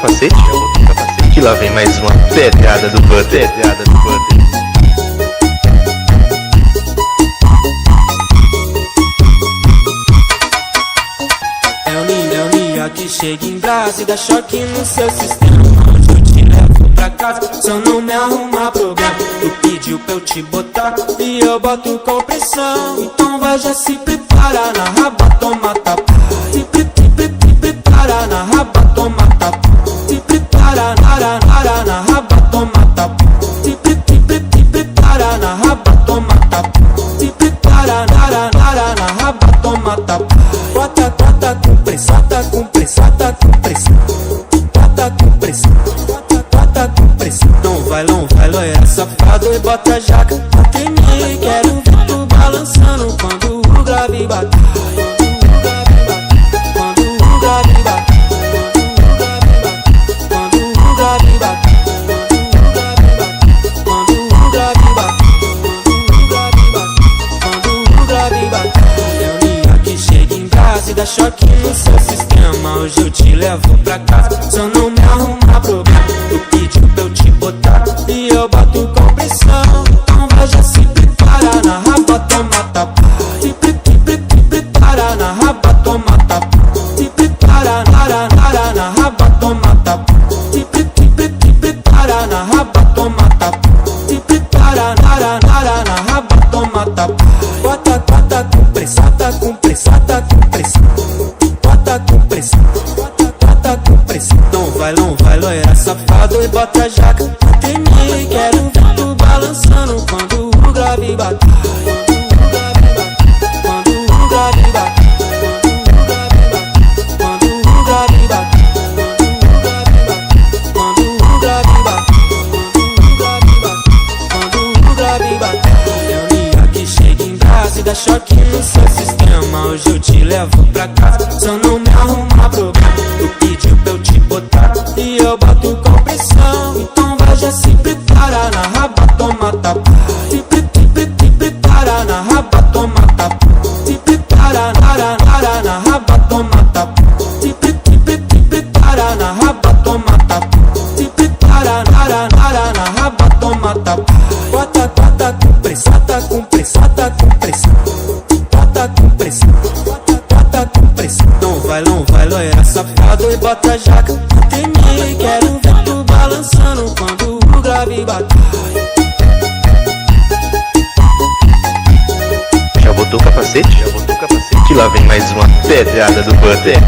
capacete, que lá vem mais uma pedrada do Butter. É o Nia que chega em brasa e dá choque no seu sistema. Hoje eu te levo pra casa, só não me arruma problema. Tu pediu pra eu te botar e eu boto com pressão. Então vai, já se prepara na raba, toma tapa. Se prepara na raba, toma tapa. Se prepara na raba, toma tapa. Se prepara na raba, toma tapa. Se prepara na raba, toma tapa. Bota com pressão, bota com pressão, bota com pressão. Bota com pressão, bota com pressão. Não vai, loira safado e bota a jaca. Até mim, quero ver tu balançando quando o grave bater. Quando o grave bater. Quando o grave bater. Quando o grave bater. Quando o grave bater. É o Nia que chega em casa e dá choque no seu sistema. Hoje eu te levo pra casa, só não me arruma problema. Tu pediu pra eu te botar e eu boto com pressão. Então vai, já se prepara na raba, toma tapa. Se prepara na raba, toma tapa. Se prepara na raba, toma tapa. Se prepara na raba, toma tapa. Se prepara na raba, toma tapa. Bota com pressão, bota com pressão, bota com pressão. Bota com pressão, bota com pressão. Não vai, loira safado e bota a jaca. Até mim, quero ver tu balançando quando o grave bater. Quando o grave bater. Quando o grave bater. Quando o grave bater. Quando o grave bater. É o Nia que chega em brasa e dá choque no seu sistema. Hoje eu te levo pra casa, só não me arruma problema. Tu pediu pra eu te botar e eu boto com pressão. Então vai, já se prepara na raba, toma tapa. Se prepara na raba, toma tapa. Se prepara na raba, toma tapa. Se prepara na raba, toma tapa. Se prepara na raba, toma tapa. Bota com pressão, bota com pressão, bota com pressão. Bota com pressão, bota com pressão. Não vai, loira safado e bota a jaca. Até mim, quero ver tu balançando quando o grave bater. Já botou o capacete, que lá vem mais uma pedrada do Butter.